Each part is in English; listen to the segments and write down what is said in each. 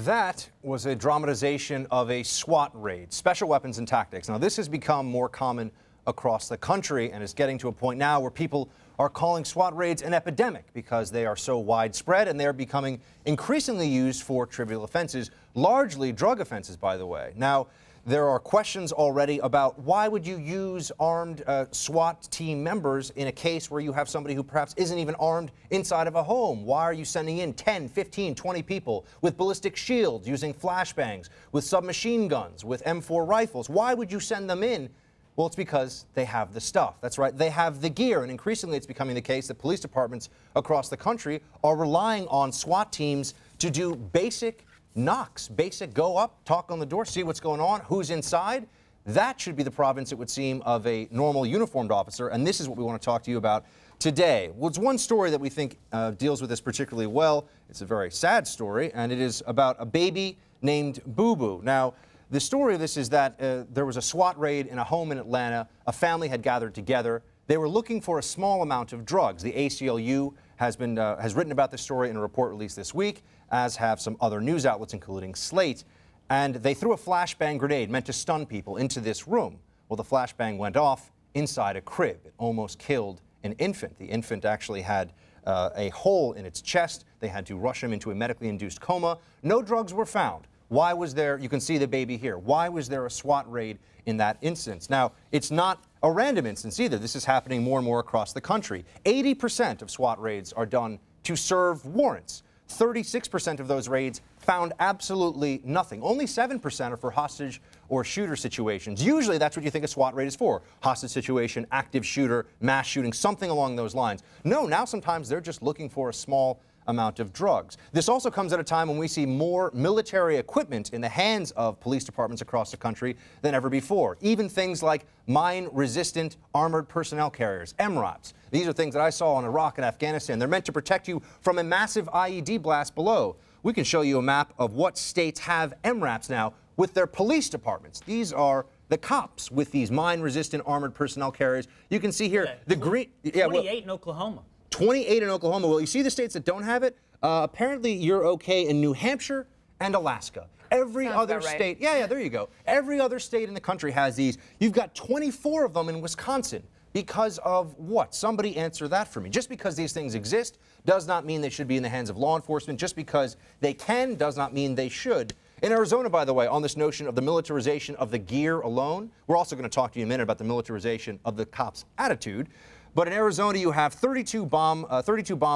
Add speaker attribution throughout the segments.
Speaker 1: That was a dramatization of a SWAT raid, special weapons and tactics. Now, this has become more common across the country and is getting to a point now where people are calling SWAT raids an epidemic because they are so widespread and they're becoming increasingly used for trivial offenses, largely drug offenses, by the way. Now, there are questions already about why would you use armed SWAT team members in a case where you have somebody who perhaps isn't even armed inside of a home? Why are you sending in 10, 15, 20 people with ballistic shields, using flashbangs, with submachine guns, with M4 rifles? Why would you send them in? Well, it's because they have the stuff. That's right. They have the gear. And increasingly, it's becoming the case that police departments across the country are relying on SWAT teams to do basic knocks, basic go up, talk on the door, see what's going on, who's inside. That should be the province, it would seem, of a normal uniformed officer. And this is what we want to talk to you about today. Well, it's one story that we think deals with this particularly well. It's a very sad story, and it is about a baby named Boo Boo. Now, the story of this is that there was a SWAT raid in a home in Atlanta. A family had gathered together. They were looking for a small amount of drugs. The ACLU has written about this story in a report released this week, as have some other news outlets, including Slate. And they threw a flashbang grenade meant to stun people into this room. Well, the flashbang went off inside a crib. It almost killed an infant. The infant actually had a hole in its chest. They had to rush him into a medically induced coma. No drugs were found. Why was there, you can see the baby here, why was there a SWAT raid in that instance? Now, it's not a random instance either. This is happening more and more across the country. 80% of SWAT raids are done to serve warrants. 36% of those raids found absolutely nothing. Only 7% are for hostage or shooter situations. Usually that's what you think a SWAT raid is for. Hostage situation, active shooter, mass shooting, something along those lines. No, now sometimes they're just looking for a small amount of drugs. This also comes at a time when we see more military equipment in the hands of police departments across the country than ever before. Even things like mine-resistant armored personnel carriers, MRAPs. These are things that I saw in Iraq and Afghanistan. They're meant to protect you from a massive IED blast below. We can show you a map of what states have MRAPs now with their police departments. These are the cops with these mine-resistant armored personnel carriers. You can see here the green.
Speaker 2: 28 in Oklahoma.
Speaker 1: 28 in Oklahoma. Well, you see the states that don't have it? Apparently, you're okay in New Hampshire and Alaska. Every other state, there you go. Every other state in the country has these. You've got 24 of them in Wisconsin. Because of what? Somebody answer that for me. Just because these things exist does not mean they should be in the hands of law enforcement. Just because they can does not mean they should. In Arizona, by the way, on this notion of the militarization of the gear alone, we're also going to talk to you in a minute about the militarization of the cops' attitude. But in Arizona, you have 32 bomb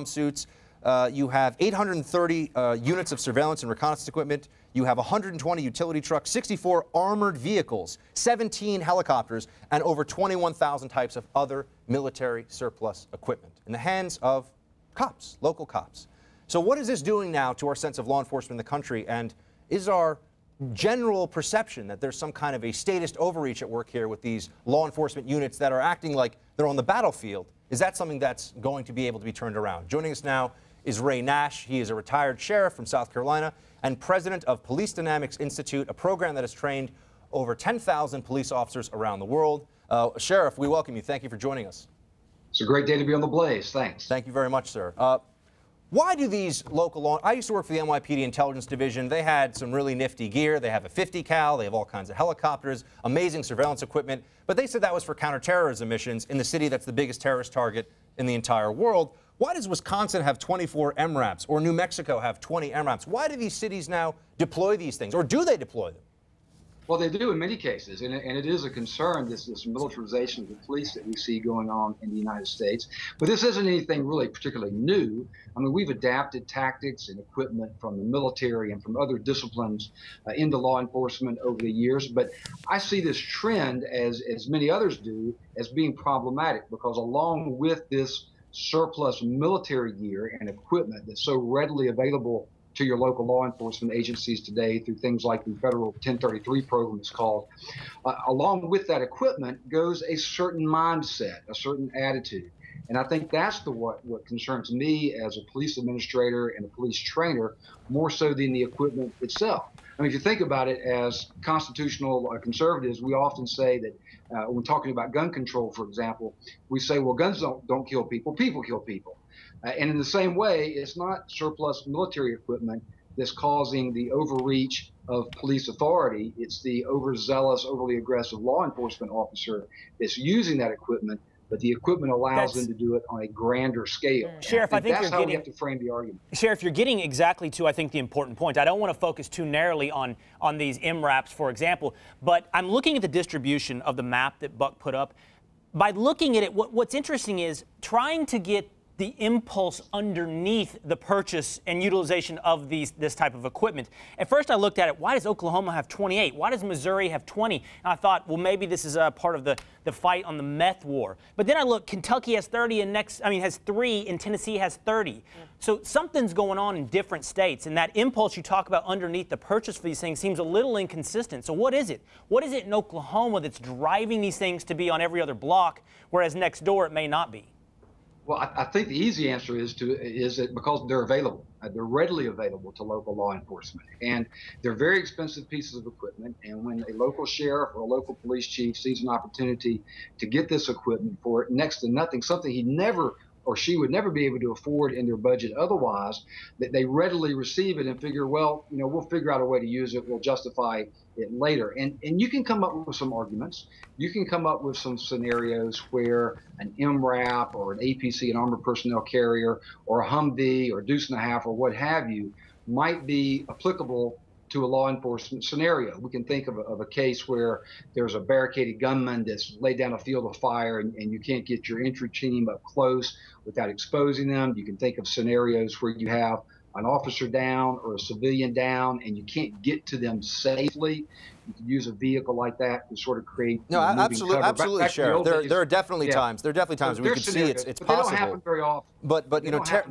Speaker 1: suits. You have 830 units of surveillance and reconnaissance equipment. You have 120 utility trucks, 64 armored vehicles, 17 helicopters, and over 21,000 types of other military surplus equipment in the hands of cops, local cops. So what is this doing now to our sense of law enforcement in the country? And is our general perception that there's some kind of a statist overreach at work here with these law enforcement units that are acting like they're on the battlefield? Is that something that's going to be able to be turned around? Joining us now is Ray Nash. He is a retired sheriff from South Carolina and president of Police Dynamics Institute, a program that has trained over 10,000 police officers around the world. Sheriff, we welcome you. Thank you for joining us.
Speaker 3: It's a great day to be on the Blaze. Thanks.
Speaker 1: Thank you very much, sir. Why do these local law... I used to work for the NYPD Intelligence Division. They had some really nifty gear. They have a 50 cal. They have all kinds of helicopters, amazing surveillance equipment. But they said that was for counterterrorism missions in the city that's the biggest terrorist target in the entire world. Why does Wisconsin have 24 MRAPs or New Mexico have 20 MRAPs? Why do these cities now deploy these things, or do they deploy them?
Speaker 3: Well, they do in many cases, and it is a concern, this militarization of the police that we see going on in the United States. But this isn't anything really particularly new. I mean, we've adapted tactics and equipment from the military and from other disciplines into law enforcement over the years. But I see this trend, as many others do, as being problematic, because along with this surplus military gear and equipment that's so readily available to your local law enforcement agencies today through things like the federal 1033 program it's called, along with that equipment goes a certain mindset, a certain attitude. And I think that's what concerns me as a police administrator and a police trainer, more so than the equipment itself. I mean, if you think about it, as constitutional conservatives, we often say that when talking about gun control, for example, we say, well, guns don't kill people, people kill people. And in the same way, it's not surplus military equipment that's causing the overreach of police authority. It's the overzealous, overly aggressive law enforcement officer that's using that equipment, but the equipment allows them to do it on a grander scale.
Speaker 2: Sheriff, I think
Speaker 3: that's how we have to frame the argument.
Speaker 2: Sheriff, you're getting exactly to, I think, the important point. I don't want to focus too narrowly on these MRAPs, for example, but I'm looking at the distribution of the map that Buck put up. By looking at it, what's interesting is trying to get the impulse underneath the purchase and utilization of this type of equipment. At first I looked at it, why does Oklahoma have 28? Why does Missouri have 20? And I thought, well, maybe this is a part of the fight on the meth war. But then I looked, Kentucky has 30 and has 3 and Tennessee has 30. So something's going on in different states, and that impulse you talk about underneath the purchase for these things seems a little inconsistent. So what is it? What is it in Oklahoma that's driving these things to be on every other block, whereas next door it may not be?
Speaker 3: Well, I think the easy answer is that because they're available, they're readily available to local law enforcement, and they're very expensive pieces of equipment. And when a local sheriff or a local police chief sees an opportunity to get this equipment for next to nothing, something he never or she would never be able to afford in their budget otherwise, that they readily receive it and figure, well, we'll figure out a way to use it. We'll justify it later. And you can come up with some arguments. You can come up with some scenarios where an MRAP or an APC, an armored personnel carrier, or a Humvee or Deuce and a Half or what have you might be applicable to a law enforcement scenario. We can think of a case where there's a barricaded gunman that's laid down a field of fire and you can't get your entry team up close without exposing them. You can think of scenarios where you have an officer down or a civilian down and you can't get to them safely. You can use a vehicle like that to sort of create
Speaker 1: absolutely, Sheriff. There are definitely times. There are definitely times where we can see it's possible.
Speaker 3: They don't happen very often.
Speaker 1: But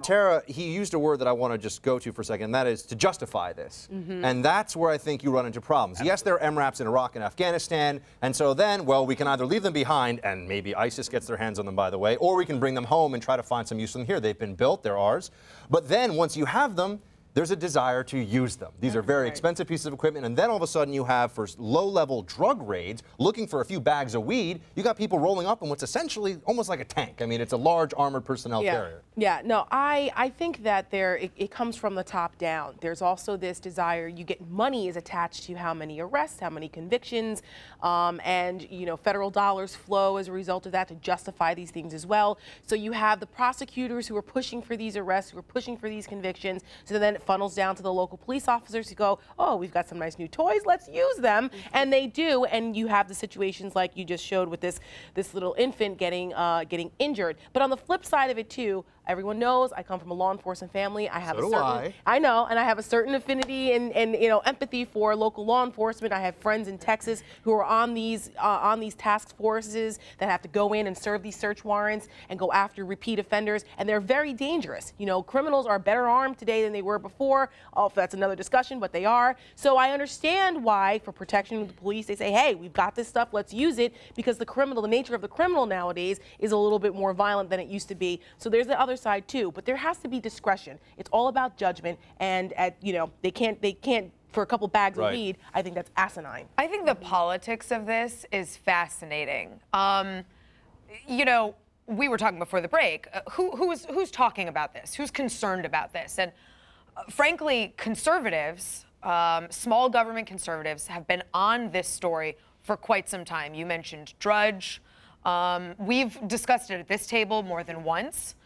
Speaker 1: Tara, he used a word that I want to just go to for a second, and that is to justify this. And that's where I think you run into problems. Yes, there are MRAPs in Iraq and Afghanistan, and so then, well, we can either leave them behind, and maybe ISIS gets their hands on them, by the way, or we can bring them home and try to find some use for them here. They've been built, they're ours. But then once you have them, there's a desire to use them. These are very expensive pieces of equipment, and then all of a sudden you have, for low-level drug raids, looking for a few bags of weed, you got people rolling up in what's essentially almost like a tank. I mean, it's a large armored personnel carrier.
Speaker 4: Yeah, no, I think that it comes from the top down. There's also this desire, money is attached to how many arrests, how many convictions, and federal dollars flow as a result of that to justify these things as well. So you have the prosecutors who are pushing for these arrests, who are pushing for these convictions, so then it funnels down to the local police officers who go, oh, we've got some nice new toys, let's use them. And they do, and you have the situations like you just showed with this little infant getting injured. But on the flip side of it too, everyone knows I come from a law enforcement family. I have I know, and I have a certain affinity and empathy for local law enforcement. I have friends in Texas who are on these task forces that have to go in and serve these search warrants and go after repeat offenders, and they're very dangerous. Criminals are better armed today than they were before. Oh, that's another discussion, but they are. So I understand why, for protection of the police, they say, hey, we've got this stuff, let's use it, because the nature of the criminal nowadays is a little bit more violent than it used to be. So there's the other side too, but there has to be discretion. It's all about judgment, and they can't for a couple bags of weed. I think that's asinine.
Speaker 5: I think the politics of this is fascinating. We were talking before the break. Who's talking about this? Who's concerned about this? And frankly, conservatives, small government conservatives, have been on this story for quite some time. You mentioned Drudge. We've discussed it at this table more than once.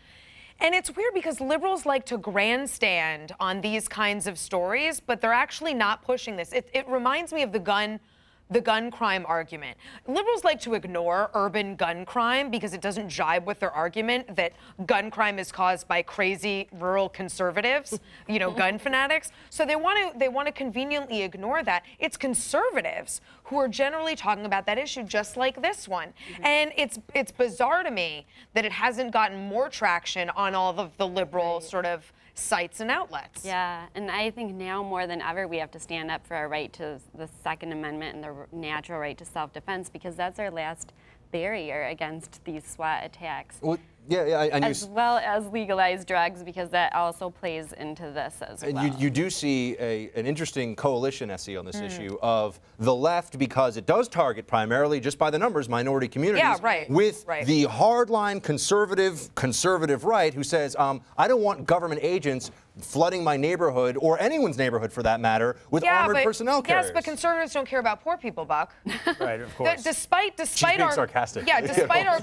Speaker 5: And it's weird because liberals like to grandstand on these kinds of stories, but they're actually not pushing this. It reminds me of the gun crime argument. Liberals like to ignore urban gun crime because it doesn't jibe with their argument that gun crime is caused by crazy rural conservatives, gun fanatics. So they want to conveniently ignore that. It's conservatives who are generally talking about that issue just like this one. And it's bizarre to me that it hasn't gotten more traction on all of the liberal sort of sites and outlets.
Speaker 6: Yeah, and I think now more than ever we have to stand up for our right to the Second Amendment and the natural right to self-defense, because that's our last barrier against these SWAT attacks.
Speaker 1: Well, And
Speaker 6: as well as legalize drugs, because that also plays into this as well.
Speaker 1: And you do see an interesting coalition, Essie, on this issue of the left, because it does target primarily, just by the numbers, minority communities.
Speaker 5: Yeah, right.
Speaker 1: With the hardline conservative right, who says, I don't want government agents flooding my neighborhood, or anyone's neighborhood for that matter, with armored personnel carriers.
Speaker 5: Yes, but conservatives don't care about poor people, Buck.
Speaker 1: Right, of course.
Speaker 5: Despite
Speaker 1: being sarcastic.
Speaker 5: Yeah, despite our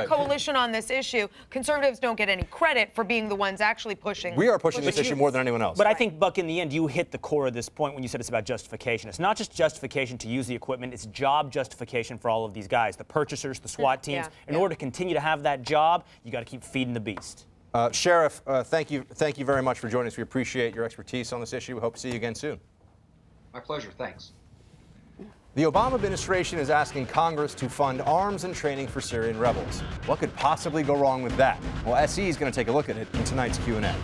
Speaker 5: coalition on this issue, conservatives don't get any credit for being the ones actually pushing.
Speaker 1: We are pushing this issue more than anyone else.
Speaker 2: But I think, Buck, in the end, you hit the core of this point when you said it's about justification. It's not just justification to use the equipment, it's job justification for all of these guys, the purchasers, the SWAT teams. In order to continue to have that job, you got to keep feeding the beast.
Speaker 1: Sheriff, thank you very much for joining us. We appreciate your expertise on this issue. We hope to see you again soon.
Speaker 3: My pleasure. Thanks.
Speaker 1: The Obama administration is asking Congress to fund arms and training for Syrian rebels. What could possibly go wrong with that? Well, SE is going to take a look at it in tonight's Q&A.